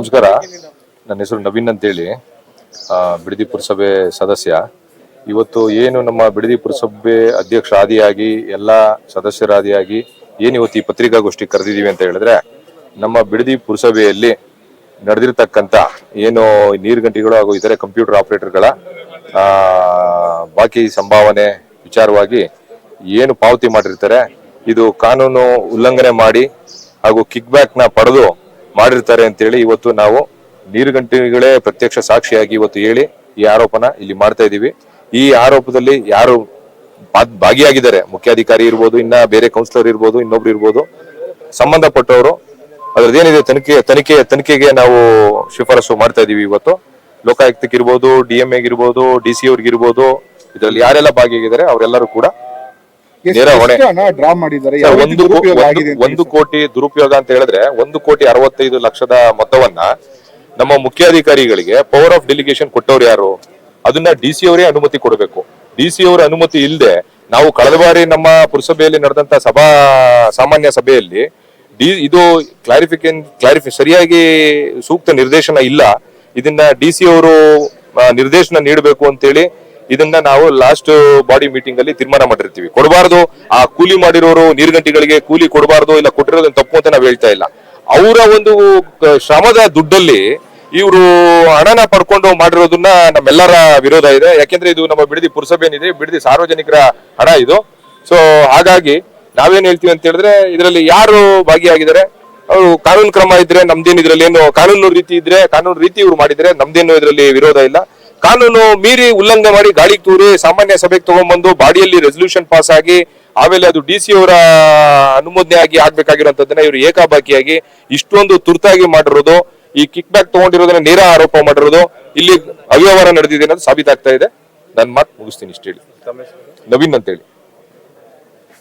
ನಮಸ್ಕಾರ. ನನ್ನ ಹೆಸರು ನವೀನ್ ಅಂತೇಳಿ, ಬಿಡದಿ ಪುರಸಭೆ ಸದಸ್ಯ. ಇವತ್ತು ಏನು ನಮ್ಮ ಬಿಡದಿ ಪುರಸಭೆ ಅಧ್ಯಕ್ಷ ಆದಿಯಾಗಿ ಎಲ್ಲ ಸದಸ್ಯರಾದಿಯಾಗಿ ಏನು ಇವತ್ತು ಈ ಪತ್ರಿಕಾಗೋಷ್ಠಿ ಕರೆದಿದ್ದೀವಿ ಅಂತ ಹೇಳಿದ್ರೆ, ನಮ್ಮ ಬಿಡದಿ ಪುರಸಭೆಯಲ್ಲಿ ನಡೆದಿರ್ತಕ್ಕಂಥ ಏನು ನೀರುಗಂಟಿಗಳು ಹಾಗೂ ಇತರೆ ಕಂಪ್ಯೂಟರ್ ಆಪರೇಟರ್ಗಳ ಬಾಕಿ ಸಂಭಾವನೆ ವಿಚಾರವಾಗಿ ಏನು ಪಾವತಿ ಮಾಡಿರ್ತಾರೆ, ಇದು ಕಾನೂನು ಉಲ್ಲಂಘನೆ ಮಾಡಿ ಹಾಗೂ ಕಿಕ್ ಬ್ಯಾಕ್ ನ ಪಡೆದು ಮಾಡಿರ್ತಾರೆ ಅಂತೇಳಿ ಇವತ್ತು ನಾವು ನೀರುಗಂಟಿಗಳೇ ಪ್ರತ್ಯಕ್ಷ ಸಾಕ್ಷಿಯಾಗಿ ಇವತ್ತು ಹೇಳಿ ಈ ಆರೋಪನ ಇಲ್ಲಿ ಮಾಡ್ತಾ ಇದೀವಿ. ಈ ಆರೋಪದಲ್ಲಿ ಯಾರು ಭಾಗಿಯಾಗಿದ್ದಾರೆ, ಮುಖ್ಯಾಧಿಕಾರಿ ಇರ್ಬೋದು, ಇನ್ನ ಬೇರೆ ಕೌನ್ಸಿಲರ್ ಇರ್ಬೋದು, ಇನ್ನೊಬ್ರು ಇರ್ಬೋದು, ಸಂಬಂಧಪಟ್ಟವರು ಅದ್ರದ್ದೇನಿದೆ ತನಿಖೆಗೆ ನಾವು ಶಿಫಾರಸು ಮಾಡ್ತಾ ಇದೀವಿ. ಇವತ್ತು ಲೋಕಾಯುಕ್ತಕ್ಕೆ ಇರ್ಬೋದು, DMA ಇರ್ಬೋದು, DC ಅವ್ರಿಗಿರ್ಬೋದು, ಇದರಲ್ಲಿ ಯಾರೆಲ್ಲ ಭಾಗಿಯಾಗಿದ್ದಾರೆ ಅವರೆಲ್ಲರೂ ಕೂಡ ನೇರ ಹೊಣೆ. ಡ್ರಾ ಮಾಡಿದ್ದಾರೆ. 1 ಕೋಟಿ ದುರುಪಯೋಗ ಅಂತ ಹೇಳಿದ್ರೆ 1,65,00,000 ಮೊತ್ತವನ್ನ ನಮ್ಮ ಮುಖ್ಯಾಧಿಕಾರಿಗಳಿಗೆ ಪವರ್ ಆಫ್ ಡೆಲಿಗೇಷನ್ ಕೊಟ್ಟವ್ರು ಯಾರು? ಅದನ್ನ DC ಅವರೇ ಅನುಮತಿ ಕೊಡಬೇಕು. DC ಅವರ ಅನುಮತಿ ಇಲ್ಲದೆ ನಾವು ಕಳೆದ ಬಾರಿ ನಮ್ಮ ಪುರಸಭೆಯಲ್ಲಿ ನಡೆದಂತ ಸಾಮಾನ್ಯ ಸಭೆಯಲ್ಲಿ ಇದು ಸರಿಯಾಗಿ ಸೂಕ್ತ ನಿರ್ದೇಶನ ಇಲ್ಲ, ಇದನ್ನ DC ಅವರು ನಿರ್ದೇಶನ ನೀಡಬೇಕು ಅಂತೇಳಿ ಇದನ್ನ ನಾವು ಲಾಸ್ಟ್ ಬಾಡಿ ಮೀಟಿಂಗ್ ಅಲ್ಲಿ ತೀರ್ಮಾನ ಮಾಡಿರ್ತೀವಿ. ಕೊಡಬಾರ್ದು, ಆ ಕೂಲಿ ಮಾಡಿರೋರು ನೀರುಗಂಟಿಗಳಿಗೆ ಕೂಲಿ ಕೊಡಬಾರ್ದು, ಇಲ್ಲ ಕೊಟ್ಟಿರೋದನ್ನ ತಪ್ಪು ಅಂತ ನಾವು ಹೇಳ್ತಾ ಇಲ್ಲ. ಅವರ ಒಂದು ಶ್ರಮದ ದುಡ್ಡಲ್ಲಿ ಇವರು ಹಣನ ಪಡ್ಕೊಂಡು ಮಾಡಿರೋದನ್ನ ನಮ್ಮೆಲ್ಲರ ವಿರೋಧ ಇದೆ. ಯಾಕೆಂದ್ರೆ ಇದು ನಮ್ಮ ಬಿಡದಿ ಪುರಸಭೆ ಏನಿದೆ, ಬಿಡದಿ ಸಾರ್ವಜನಿಕರ ಹಣ ಇದು. ಸೊ ಹಾಗಾಗಿ ನಾವೇನ್ ಹೇಳ್ತೀವಿ ಅಂತ ಹೇಳಿದ್ರೆ, ಇದರಲ್ಲಿ ಯಾರು ಭಾಗಿಯಾಗಿದ್ದಾರೆ ಅವರು ಕಾನೂನು ಕ್ರಮ ಇದ್ರೆ ನಮ್ದೇನು, ಇದ್ರಲ್ಲಿ ಏನು ಕಾನೂನು ರೀತಿ ಇದ್ರೆ ಕಾನೂನು ರೀತಿ ಇವ್ರು ಮಾಡಿದ್ರೆ ನಮ್ದೇನು ಇದರಲ್ಲಿ ವಿರೋಧ ಇಲ್ಲ. ಕಾನೂನು ಮೀರಿ ಉಲ್ಲಂಘನೆ ಮಾಡಿ ಗಾಳಿಗೆ ತೂರಿ ಸಾಮಾನ್ಯ ಸಭೆಗೆ ತಗೊಂಡ್ಬಂದು ಬಾಡಿಯಲ್ಲಿ ರೆಸಲ್ಯೂಷನ್ ಪಾಸ್ ಆಗಿ ಆಮೇಲೆ ಅದು DC ಅವರ ಅನುಮೋದನೆ ಆಗಿ ಆಗ್ಬೇಕಾಗಿರುವಂತದನ್ನ ಇವರು ಏಕಾಬಾಕಿಯಾಗಿ ಇಷ್ಟೊಂದು ತುರ್ತಾಗಿ ಮಾಡಿರೋದು, ಈ ಕಿಕ್ ಬ್ಯಾಕ್ ತಗೊಂಡಿರೋದನ್ನ ನೇರ ಆರೋಪ ಮಾಡಿರೋದು, ಇಲ್ಲಿ ಅವ್ಯವಹಾರ ನಡೆದಿದೆ ಅನ್ನೋದು ಸಾಬೀತಾಗ್ತಾ ಇದೆ. ನನ್ನ ಮಾತು ಮುಗಿಸ್ತೀನಿ ಇಷ್ಟ ಹೇಳಿ. ನವೀನ್ ಅಂತ ಹೇಳಿ.